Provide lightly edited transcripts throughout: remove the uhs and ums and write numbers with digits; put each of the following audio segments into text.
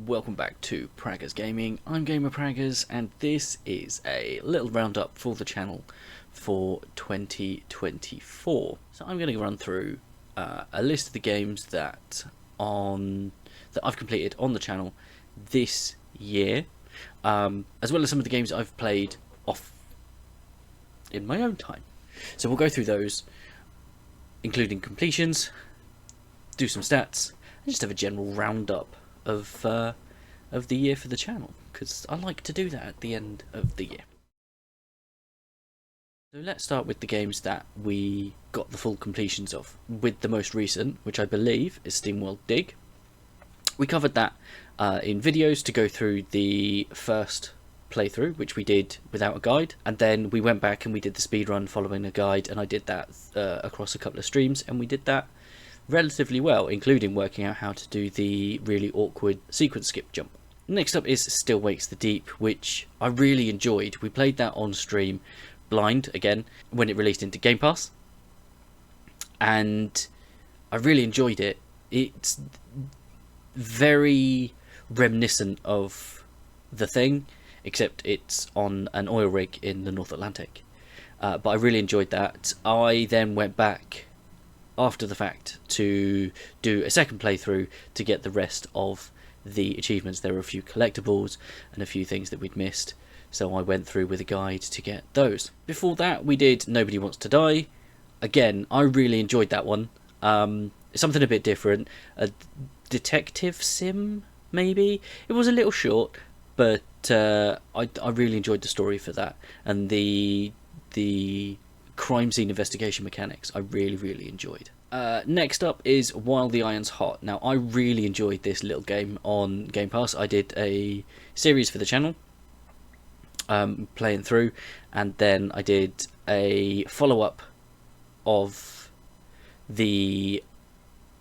welcome back to Praggers Gaming. I'm Gamer Praggers, and this is a little roundup for the channel for 2024. So I'm going to run through a list of the games that I've completed on the channel this year, as well as some of the games I've played off in my own time. So we'll go through those, including completions, do some stats, and just have a general roundup of the year for the channel, because I like to do that at the end of the year. So let's start with the games that we got the full completions of, with the most recent, which I believe is SteamWorld Dig. We covered that in videos to go through the first playthrough, which we did without a guide, and then we went back and we did the speedrun following a guide, and I did that across a couple of streams, and we did that relatively well, including working out how to do the really awkward sequence skip jump. Next up is Still Wakes the Deep, which I really enjoyed. We played that on stream blind again when it released into Game Pass, and I really enjoyed it. It's very reminiscent of The Thing, except it's on an oil rig in the North Atlantic, but I really enjoyed that. I then went back after the fact to do a second playthrough to get the rest of the achievements. There were a few collectibles and a few things that we'd missed, so I went through with a guide to get those. Before that we did Nobody Wants to Die. Again, I really enjoyed that one. Something a bit different, a detective sim maybe. It was a little short, but I really enjoyed the story for that, and the crime scene investigation mechanics I really enjoyed. Next up is While the Iron's Hot. Now, I really enjoyed this little game on Game Pass. I did a series for the channel, playing through, and then I did a follow-up of the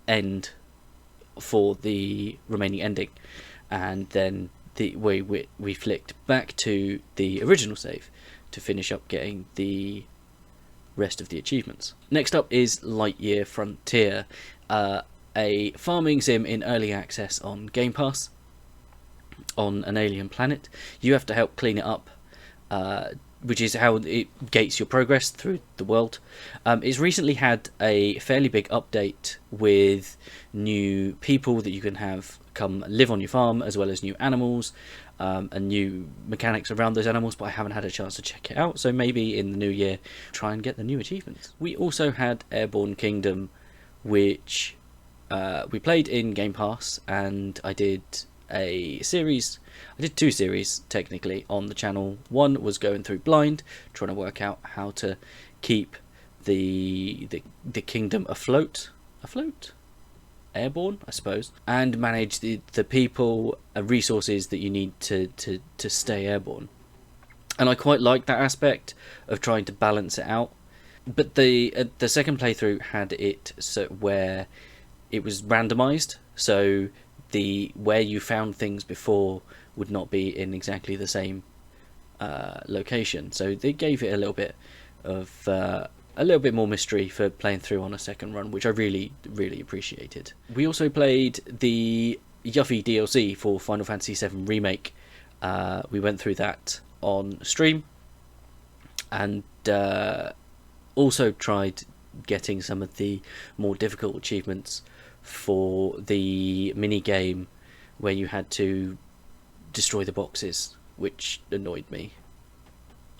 end for the remaining ending, and then we flicked back to the original save to finish up getting the rest of the achievements. Next up is Lightyear Frontier, a farming sim in early access on Game Pass on an alien planet. You have to help clean it up, which is how it gates your progress through the world. It's recently had a fairly big update with new people that you can have come live on your farm, as well as new animals, and new mechanics around those animals, but I haven't had a chance to check it out, so maybe in the new year try and get the new achievements. We also had Airborne Kingdom, which we played in Game Pass, and I did two series technically on the channel. One was going through blind, trying to work out how to keep the kingdom afloat, airborne I suppose, and manage the people and resources that you need to stay airborne. And I quite like that aspect of trying to balance it out. But the second playthrough had it so where it was randomized, so where you found things before would not be in exactly the same location, so they gave it a little bit more mystery for playing through on a second run, which I really appreciated. We also played the Yuffie DLC for Final Fantasy VII Remake. We went through that on stream, and also tried getting some of the more difficult achievements for the mini game where you had to destroy the boxes, which annoyed me,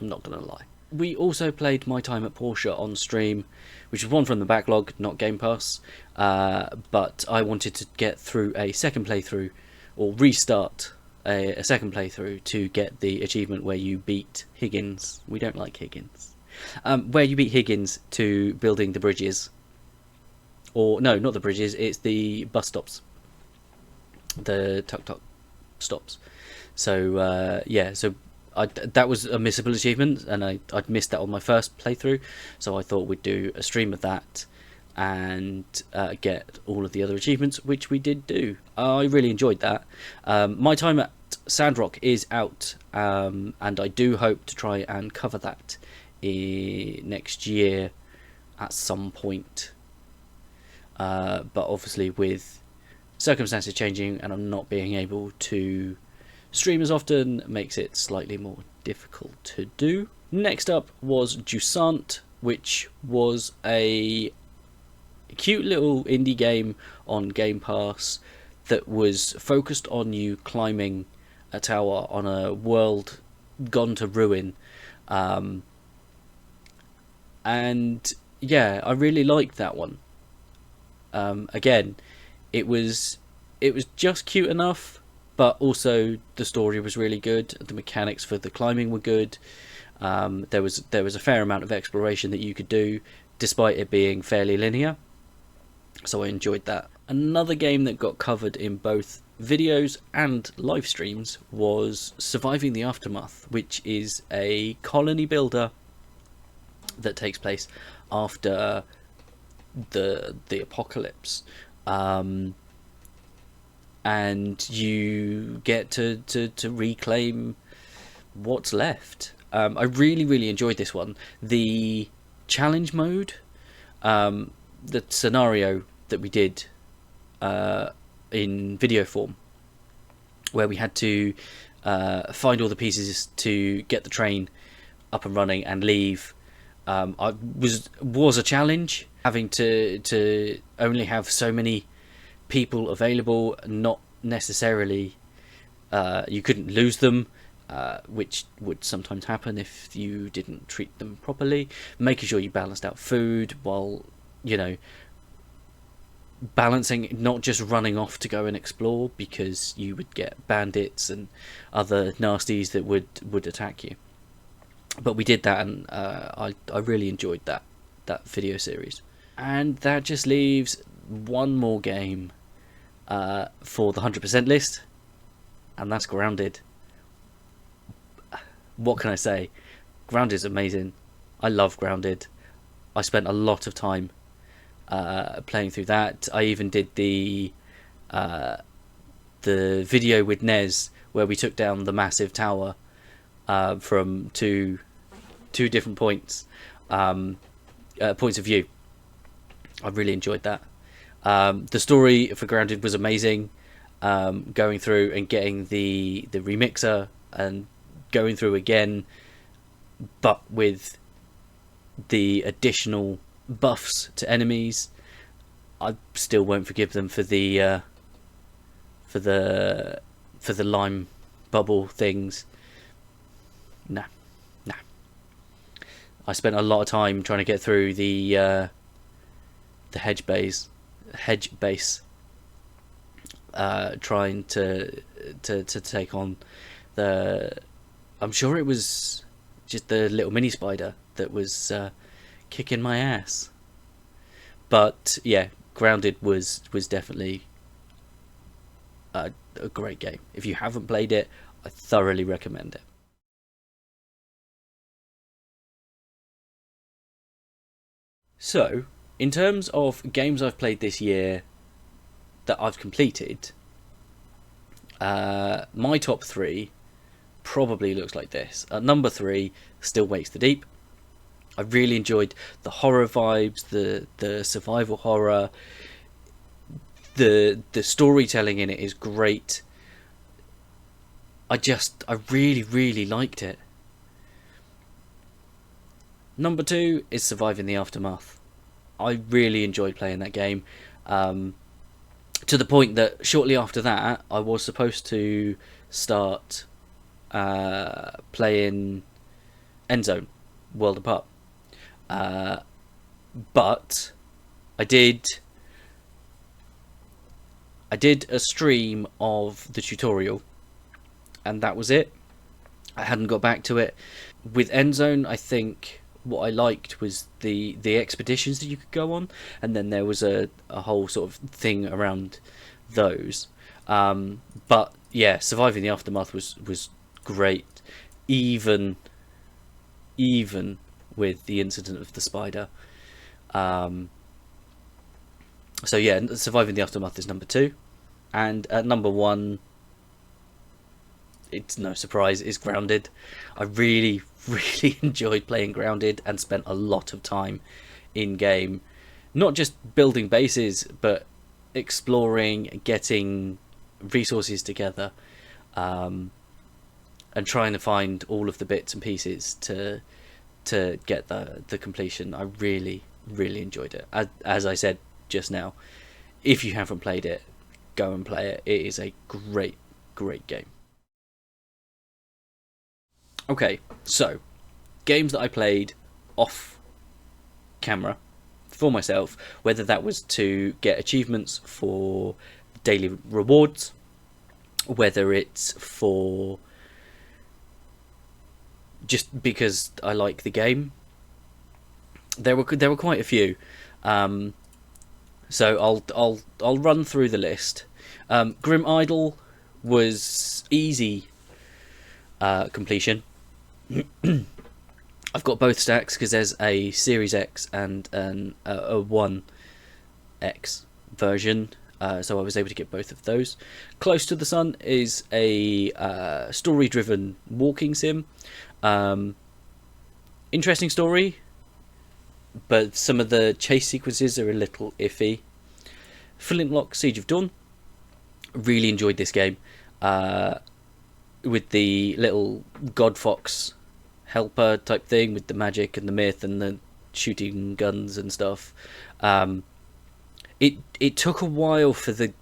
I'm not gonna lie. We also played My Time at Porsche on stream, which was one from the backlog, not Game Pass, but I wanted to get through a second playthrough, or restart a second playthrough to get the achievement where you beat Higgins. We don't like Higgins. Where you beat Higgins to building the bridges. Or, no, not the bridges, it's the bus stops. The tuk-tuk stops. So, yeah, so that was a missable achievement, and I'd missed that on my first playthrough, so I thought we'd do a stream of that and get all of the other achievements, which we did do. I really enjoyed that. My Time at Sandrock is out, and I do hope to try and cover that next year at some point, but obviously with circumstances changing and I'm not being able to stream as often makes it slightly more difficult to do. Next up was Jusant, which was a cute little indie game on Game Pass that was focused on you climbing a tower on a world gone to ruin. And yeah, I really liked that one. Again, it was just cute enough, but also the story was really good. The mechanics for the climbing were good. There was a fair amount of exploration that you could do, despite it being fairly linear. So I enjoyed that. Another game that got covered in both videos and live streams was Surviving the Aftermath, which is a colony builder that takes place after the apocalypse, and you get to reclaim what's left. I really enjoyed this one. The challenge mode, the scenario that we did in video form, where we had to find all the pieces to get the train up and running and leave, was a challenge. Having to only have so many people available, not necessarily you couldn't lose them, which would sometimes happen if you didn't treat them properly. Making sure you balanced out food while, you know, balancing, not just running off to go and explore, because you would get bandits and other nasties that would attack you. But we did that, and I really enjoyed that video series. And that just leaves one more game for the 100% list, and that's Grounded. What can I say? Grounded is amazing. I love Grounded. I spent a lot of time playing through that. I even did the video with Nez where we took down the massive tower from two different points of view. I really enjoyed that. The story for Grounded was amazing. Going through and getting the remixer and going through again, but with the additional buffs to enemies. I still won't forgive them for the lime bubble things. Nah. I spent a lot of time trying to get through the hedge base, trying to take on the. I'm sure it was just the little mini spider that was kicking my ass. But yeah, Grounded was definitely a great game. If you haven't played it, I thoroughly recommend it. So, in terms of games I've played this year that I've completed, my top 3 probably looks like this. At number 3, Still Wakes the Deep. I really enjoyed the horror vibes, the survival horror. The storytelling in it is great. I really liked it. Number 2 is Surviving the Aftermath. I really enjoyed playing that game, to the point that shortly after that I was supposed to start playing Endzone World Apart, but I did a stream of the tutorial, and that was it. I hadn't got back to it. With Endzone, I think what I liked was the expeditions that you could go on, and then there was a whole sort of thing around those. But yeah, Surviving the Aftermath was great, even with the incident of the spider. So yeah, Surviving the Aftermath is number 2, and at number 1, it's no surprise, is Grounded. I really enjoyed playing Grounded and spent a lot of time in game, not just building bases, but exploring, getting resources together, and trying to find all of the bits and pieces to get the completion. I really enjoyed it. As I said just now, if you haven't played it, go and play it. It is a great game. Okay, so games that I played off camera for myself, whether that was to get achievements for daily rewards, whether it's for just because I like the game. There were quite a few, so I'll run through the list. Grim Idol was easy completion. I've got both stacks because there's a Series X and a 1X version, so I was able to get both of those. Close to the Sun is a story-driven walking sim. Interesting story, but some of the chase sequences are a little iffy. Flintlock Siege of Dawn, really enjoyed this game, with the little God Fox helper type thing with the magic and the myth and the shooting guns and stuff. It took a while for the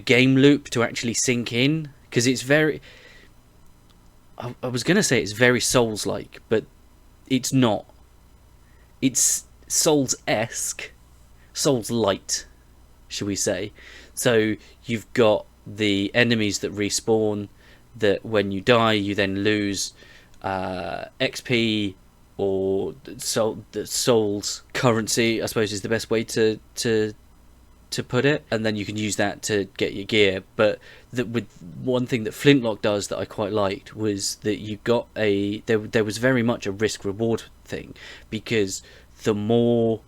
game loop to actually sink in, because it's very, I was gonna say it's very Souls-like, but it's not. It's Souls-esque, Souls-light, shall we say. So you've got the enemies that respawn, that when you die you then lose XP, or the Souls currency, I suppose is the best way to put it, and then you can use that to get your gear. But with one thing that Flintlock does that I quite liked was that you got there was very much a risk reward thing, because the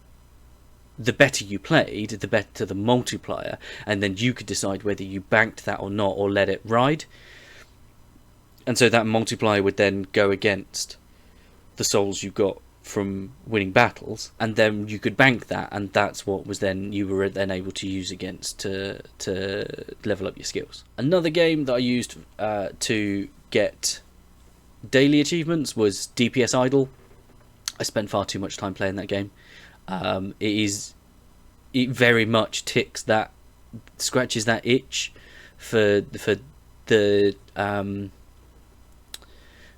better you played, the better the multiplier, and then you could decide whether you banked that or not, or let it ride. And so that multiplier would then go against the souls you got from winning battles, and then you could bank that, and that's what was then you were then able to use against to level up your skills. Another game that I used to get daily achievements was DPS Idol. I spent far too much time playing that game. It very much scratches that itch for the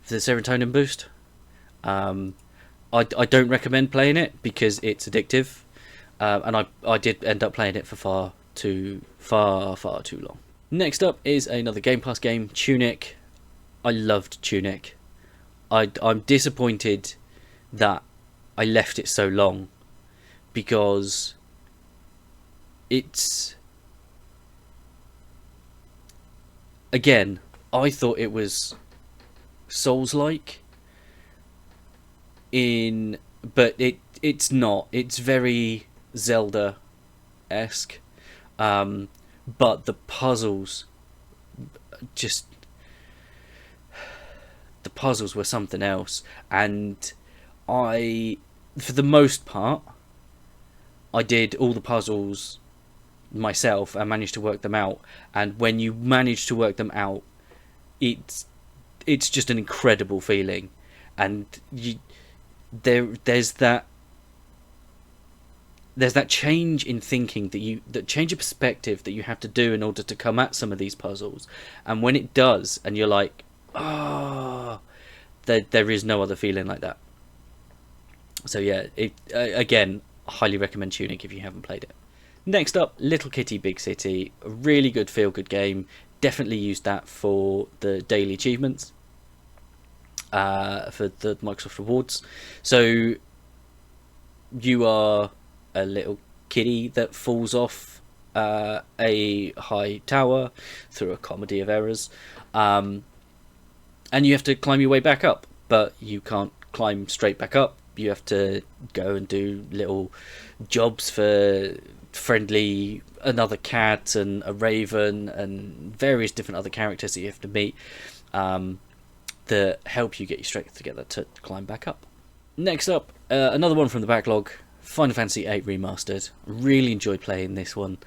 serotonin boost. I don't recommend playing it because it's addictive, and I did end up playing it for far too long. Next up is another Game Pass game, Tunic. I loved Tunic. I'm disappointed that I left it so long, because it's, again, I thought it was Souls-like, but it's not. It's very Zelda-esque, but the puzzles were something else. And for the most part, I did all the puzzles myself and managed to work them out. And when you manage to work them out, it's just an incredible feeling. And there's that change in thinking that change of perspective that you have to do in order to come at some of these puzzles. And when it does, and you're like, there is no other feeling like that. So yeah, again, highly recommend Tunic if you haven't played it. Next up, Little Kitty Big City, a really good feel-good game. Definitely used that for the daily achievements, for the Microsoft rewards. So you are a little kitty that falls off a high tower through a comedy of errors, and you have to climb your way back up, but you can't climb straight back up. You have to go and do little jobs for another cat and a raven and various different other characters that you have to meet, that help you get your strength together to climb back up. Next up, another one from the backlog, Final Fantasy VIII Remastered. Really enjoyed playing this one.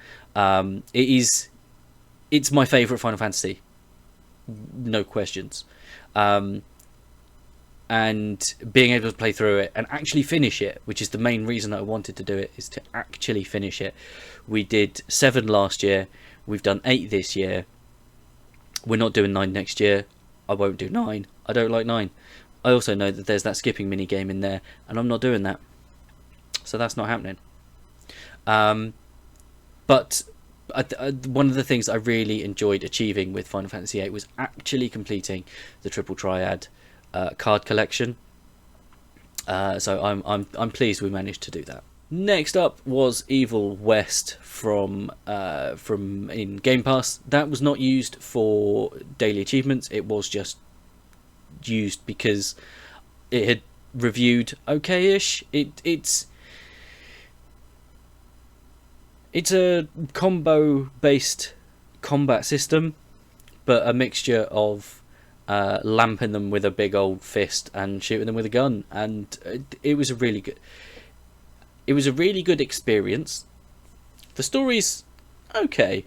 It's my favourite Final Fantasy, no questions. And being able to play through it and actually finish it, which is the main reason I wanted to do it, is to actually finish it. We did 7 last year, we've done 8 this year. We're not doing 9 next year. I won't do 9. I don't like 9. I also know that there's that skipping mini game in there, and I'm not doing that, so that's not happening. But one of the things I really enjoyed achieving with Final Fantasy VIII was actually completing the Triple Triad card collection. So I'm pleased we managed to do that. Next up was Evil West from in Game Pass. That was not used for daily achievements. It was just used because it had reviewed okay-ish. It's a combo-based combat system, but a mixture of lamping them with a big old fist and shooting them with a gun, and it was a really good. It was a really good experience. The story's okay,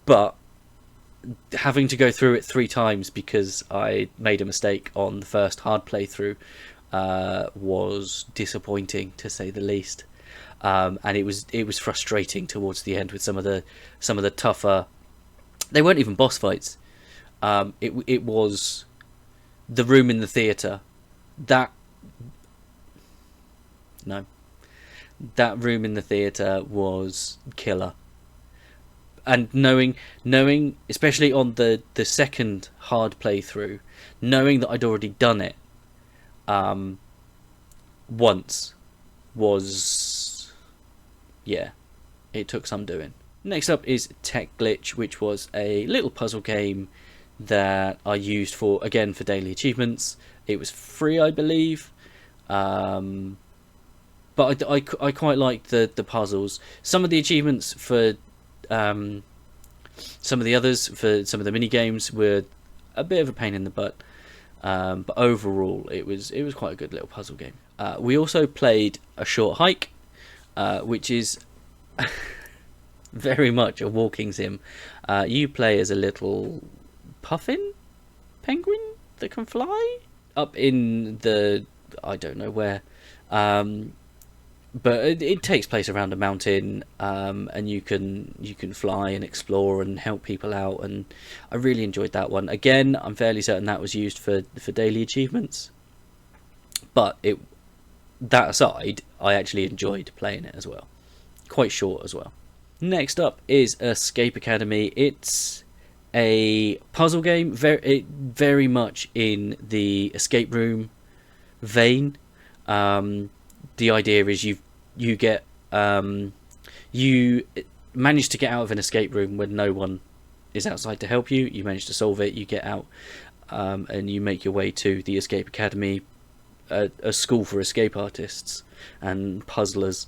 but having to go through it 3 times because I made a mistake on the first hard playthrough was disappointing, to say the least. And it was frustrating towards the end with some of the tougher. They weren't even boss fights. It was the room in the theatre. That room in the theatre was killer. And knowing, especially on the second hard playthrough, knowing that I'd already done it once was, yeah, it took some doing. Next up is Tech Glitch, which was a little puzzle game that I used for daily achievements. It was free, I believe, but I quite liked the puzzles. Some of the achievements for some of the others, for some of the mini games, were a bit of a pain in the butt, but overall it was quite a good little puzzle game. We also played A Short Hike, which is very much a walking sim. You play as a little puffin penguin that can fly up in the, I don't know where, but it takes place around a mountain, and you can fly and explore and help people out, and I really enjoyed that one. Again, I'm fairly certain that was used for daily achievements, but that aside, I actually enjoyed playing it as well. Quite short as well. Next up is Escape Academy. It's a puzzle game, very much in the escape room vein. The idea is you manage to get out of an escape room when no one is outside to help you. You manage to solve it, you get out, and you make your way to the Escape Academy, a school for escape artists and puzzlers,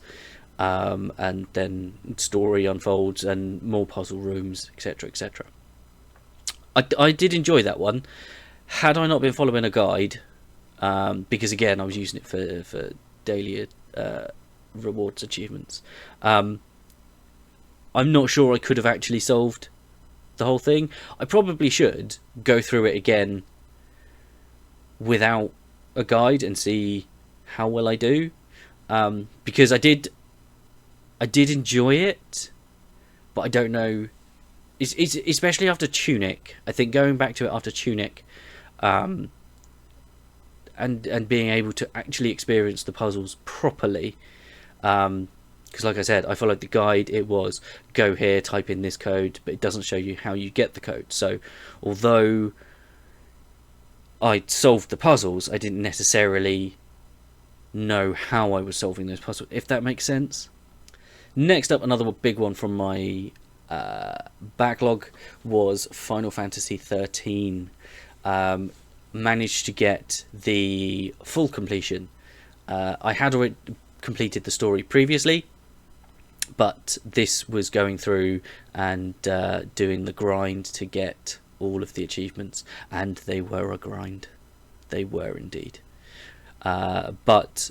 and then story unfolds and more puzzle rooms, etc, etc. I did enjoy that one. Had I not been following a guide, because again I was using it for daily rewards achievements, I'm not sure I could have actually solved the whole thing. I probably should go through it again without a guide and see how well I do, because I did enjoy it, but I don't know. It's especially after Tunic. I think going back to it after Tunic, and being able to actually experience the puzzles properly, because like I said, I followed the guide. It was go here, type in this code, but it doesn't show you how you get the code. So although I solved the puzzles, I didn't necessarily know how I was solving those puzzles, if that makes sense. Next up, another big one from my backlog was Final Fantasy 13. Managed to get the full completion. I had already completed the story previously, but this was going through and doing the grind to get all of the achievements, and they were a grind. They were indeed. But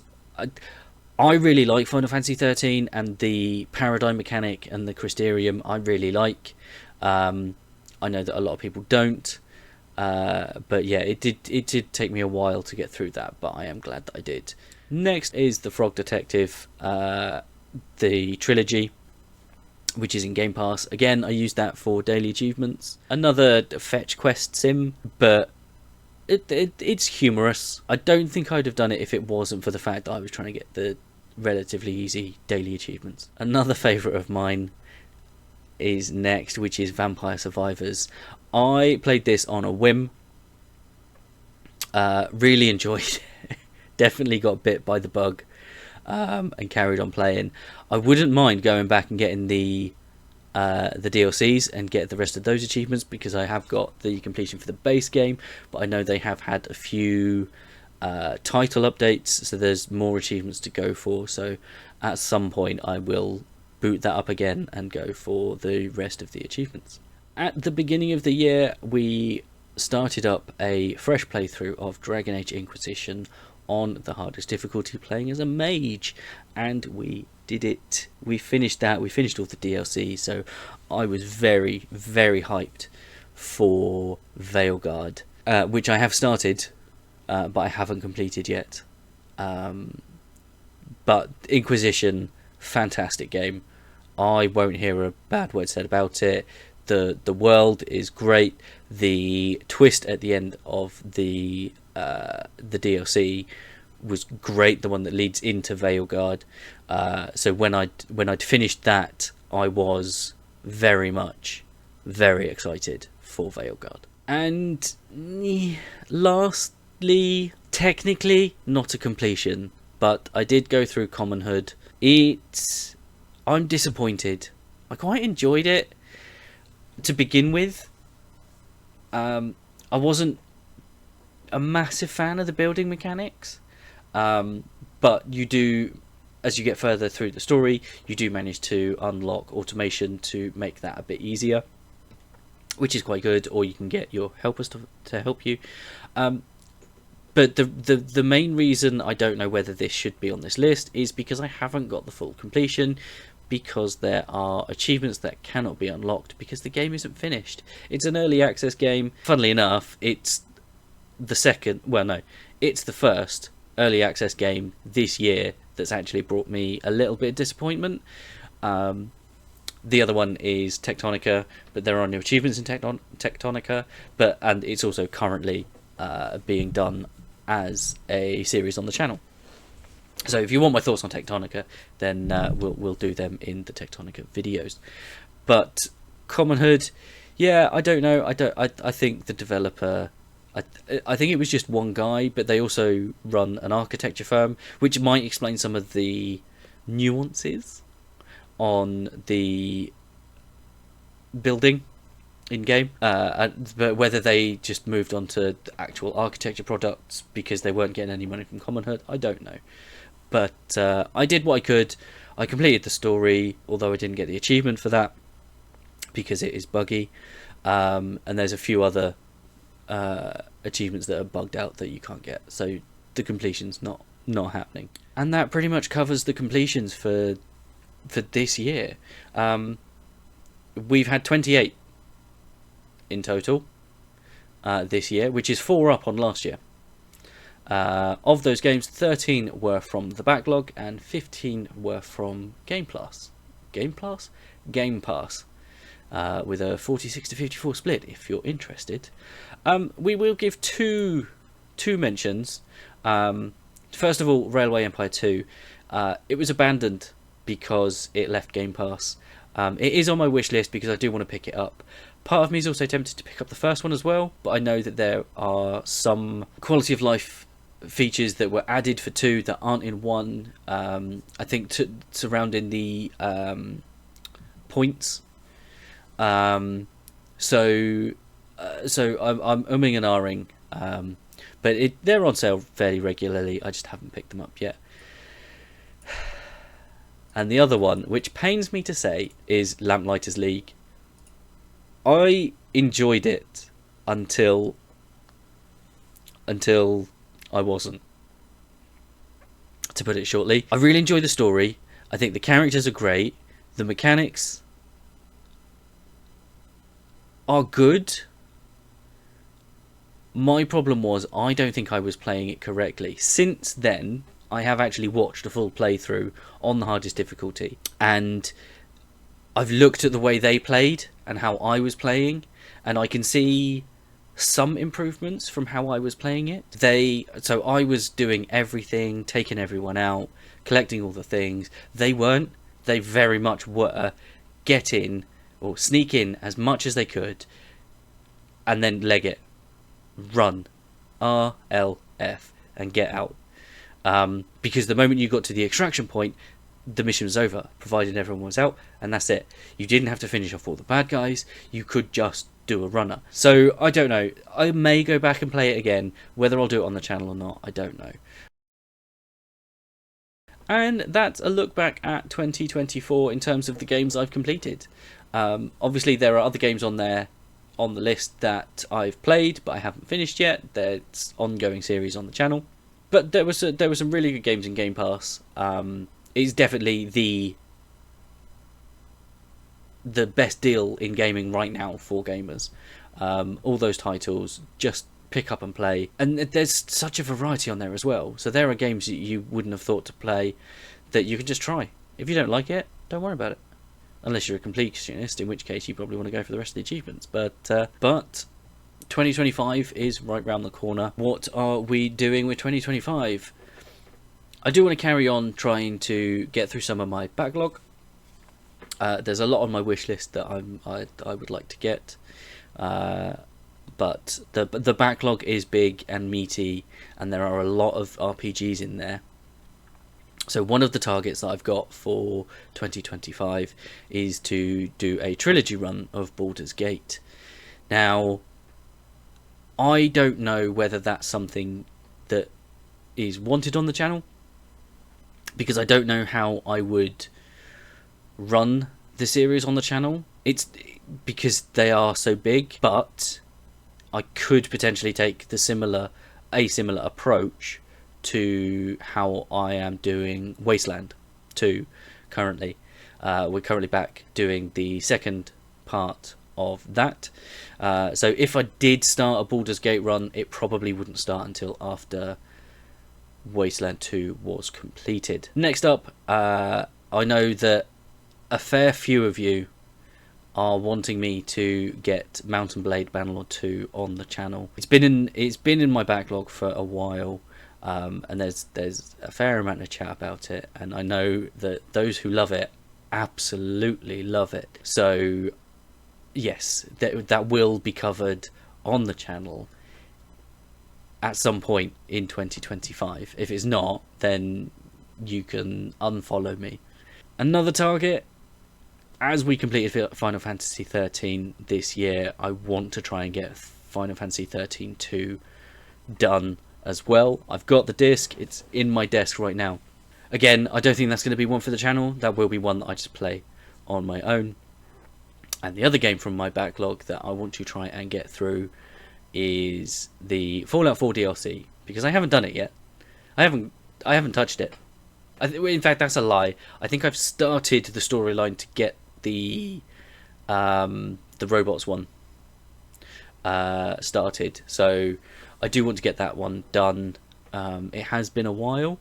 I really like Final Fantasy 13, and the paradigm mechanic and the Crystarium I really like. I know that a lot of people don't, but yeah, it did take me a while to get through that, but I am glad that I did. Next is the Frog Detective, the trilogy, which is in Game Pass. Again, I use that for daily achievements. Another fetch quest sim, but it's humorous. I don't think I'd have done it if it wasn't for the fact that I was trying to get the relatively easy daily achievements. Another favourite of mine is next, which is Vampire Survivors. I played this on a whim. Really enjoyed it. Definitely got bit by the bug, and carried on playing. I wouldn't mind going back and getting the DLCs and get the rest of those achievements, because I have got the completion for the base game, but I know they have had a few title updates, so there's more achievements to go for. So at some point I will boot that up again and go for the rest of the achievements. At the beginning of the year, we started up a fresh playthrough of Dragon Age Inquisition on the hardest difficulty, playing as a mage, and we did it. We finished that. We finished all the DLC, so I was very, very hyped for Veilguard, which I have started, but I haven't completed yet. But Inquisition, fantastic game. I won't hear a bad word said about it. The world is great. The twist at the end of the DLC was great, the one that leads into Veilguard. So when I'd finished that, I was very excited for Veilguard. And lastly, technically not a completion, but I did go through Commonhood. I'm disappointed. I quite enjoyed it to begin with. I wasn't a massive fan of the building mechanics, but you do, as you get further through the story, you do manage to unlock automation to make that a bit easier, which is quite good, or you can get your helpers to help you. But the main reason I don't know whether this should be on this list is because I haven't got the full completion, because there are achievements that cannot be unlocked because the game isn't finished. It's an early access game. Funnily enough, it's the first early access game this year that's actually brought me a little bit of disappointment. The other one is Tectonica, but there are no achievements in Tectonica, and it's also currently being done as a series on the channel. So if you want my thoughts on Tectonica, then we'll do them in the Tectonica videos. But Commonhood, yeah, I don't know. I think the developer, I think it was just one guy, but they also run an architecture firm, which might explain some of the nuances on the building in game. But whether they just moved on to actual architecture products because they weren't getting any money from Commonhood, I don't know. But I did what I could. I completed the story, although I didn't get the achievement for that because it is buggy. And there's a few other achievements that are bugged out that you can't get. So the completion's not happening. And that pretty much covers the completions for this year. We've had 28 in total this year, which is 4 up on last year. Of those games, 13 were from the backlog and 15 were from Game Pass. Game Pass, with a 46-54 split. If you're interested, we will give two mentions. First of all, Railway Empire 2. It was abandoned because it left Game Pass. It is on my wish list because I do want to pick it up. Part of me is also tempted to pick up the first one as well, but I know that there are some quality of life features that were added for 2 that aren't in 1. I think surrounding the points. So I'm umming and ahhing, but they're on sale fairly regularly. I just haven't picked them up yet. And the other one, which pains me to say, is Lamplighters League. I enjoyed it until I wasn't. to put it shortly. I really enjoy the story. I think the characters are great. The mechanics are good. My problem was I don't think I was playing it correctly. Since then, I have actually watched a full playthrough on the hardest difficulty, and I've looked at the way they played and how I was playing, and I can see some improvements from how I was playing it. So I was doing everything, taking everyone out, collecting all the things. They weren't. They very much were get in or sneak in as much as they could, and then leg it, run, RLF, and get out. Because the moment you got to the extraction point, the mission was over, provided everyone was out, and that's it. You didn't have to finish off all the bad guys. You could just do a runner. So I don't know. I may go back and play it again. Whether I'll do it on the channel or not, I don't know. And that's a look back at 2024 in terms of the games I've completed. Obviously, there are other games on there on the list that I've played, but I haven't finished yet. There's ongoing series on the channel. But there were some really good games in Game Pass. It's definitely the best deal in gaming right now for gamers. All those titles, just pick up and play. And there's such a variety on there as well. So there are games that you wouldn't have thought to play that you can just try. If you don't like it, don't worry about it. Unless you're a completionist, in which case you probably want to go for the rest of the achievements. But 2025 is right round the corner. What are we doing with 2025? I do want to carry on trying to get through some of my backlog. There's a lot on my wish list that I would like to get, but the backlog is big and meaty, and there are a lot of RPGs in there. So one of the targets that I've got for 2025 is to do a trilogy run of Baldur's Gate. Now, I don't know whether that's something that is wanted on the channel, because I don't know how I would run the series on the channel. It's because they are so big, but I could potentially take a similar approach to how I am doing Wasteland 2 currently. We're currently back doing the second part of that. So if I did start a Baldur's Gate run, it probably wouldn't start until after Wasteland 2 was completed. Next up, I know that a fair few of you are wanting me to get Mountain Blade Bannerlord 2 on the channel. It's been in my backlog for a while, and there's a fair amount of chat about it, and I know that those who love it absolutely love it. So yes, that will be covered on the channel at some point in 2025. If it's not, then you can unfollow me. Another target, as we completed Final Fantasy 13 this year, I want to try and get Final Fantasy 13 2 done as well. I've got the disc, it's in my desk right now. Again, I don't think that's going to be one for the channel. That will be one that I just play on my own. And the other game from my backlog that I want to try and get through is the Fallout 4 DLC, because I haven't done it yet. I haven't touched it. In fact, that's a lie. I think I've started the storyline to get the robots one started. So I do want to get that one done. It has been a while,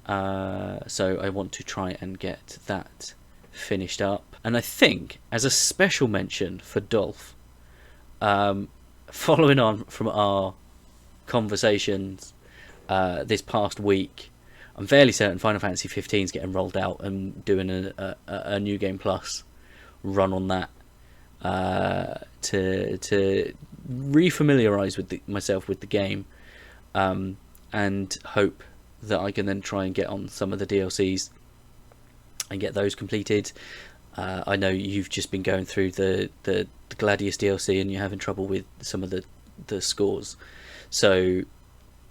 so I want to try and get that finished up. And I think, as a special mention for Dolph, following on from our conversations this past week, I'm fairly certain Final Fantasy 15 is getting rolled out and doing a New Game Plus run on that to re-familiarise myself with the game, and hope that I can then try and get on some of the DLCs and get those completed. I know you've just been going through the Gladius DLC and you're having trouble with some of the scores. So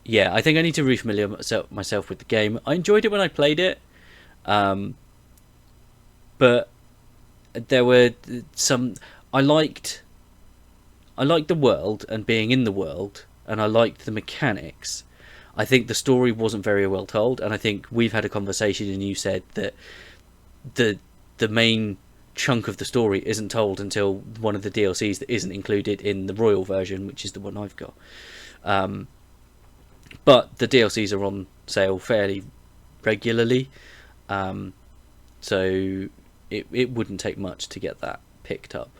yeah, I think I need to re-familiar myself with the game. I enjoyed it when I played it, but there were some... I liked the world and being in the world, and I liked the mechanics. I think the story wasn't very well told, and I think we've had a conversation and you said that the main chunk of the story isn't told until one of the DLCs that isn't included in the Royal version, which is the one I've got. But the DLCs are on sale fairly regularly, so it wouldn't take much to get that picked up.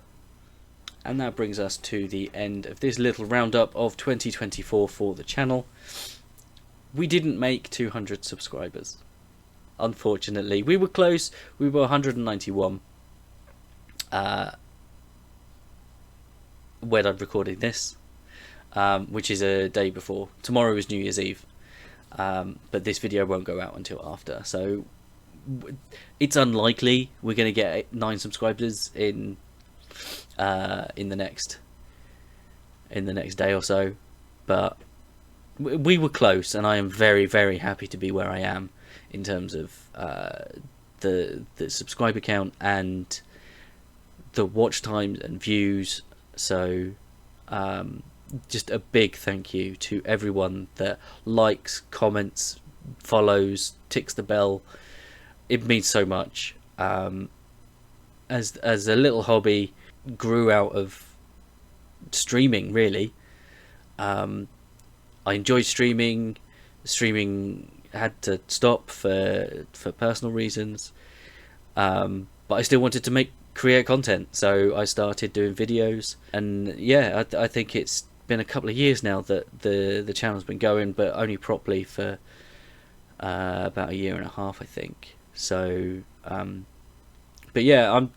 And that brings us to the end of this little roundup of 2024 for the channel. We didn't make 200 subscribers, unfortunately. We were close. We were 191 when I'm recording this, which is a day before. Tomorrow is New Year's Eve, but this video won't go out until after, so it's unlikely we're going to get 9 subscribers in the next day or so, but we were close, and I am very, very happy to be where I am in terms of the subscriber count and the watch times and views. So just a big thank you to everyone that likes, comments, follows, ticks the bell. It means so much. As a little hobby grew out of streaming, really. I enjoyed streaming. Streaming had to stop for personal reasons, but I still wanted to create content, so I started doing videos. And yeah, I think it's been a couple of years now that the channel's been going, but only properly for about a year and a half, I think. So but yeah, I'm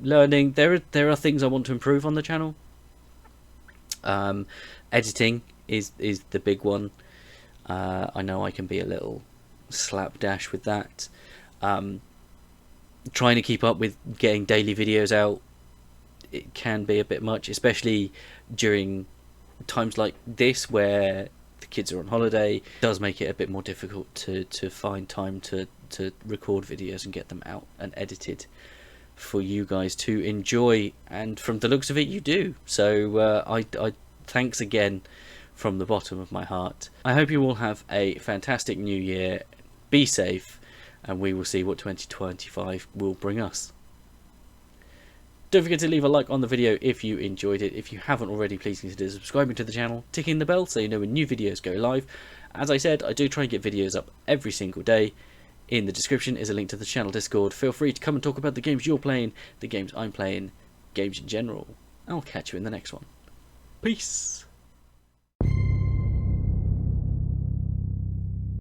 learning. There are things I want to improve on the channel. Editing is the big one. I know I can be a little slapdash with that. Trying to keep up with getting daily videos out, it can be a bit much, especially during times like this where the kids are on holiday. It does make it a bit more difficult to find time to record videos and get them out and edited for you guys to enjoy, and from the looks of it you do. So I thanks again from the bottom of my heart. I hope you all have a fantastic new year. Be safe, and we will see what 2025 will bring us. Don't forget to leave a like on the video if you enjoyed it. If you haven't already, please consider subscribing to the channel, ticking the bell so you know when new videos go live. As I said, I do try and get videos up every single day. In the description is a link to the channel Discord. Feel free to come and talk about the games you're playing, the games I'm playing, games in general. I'll catch you in the next one. Peace!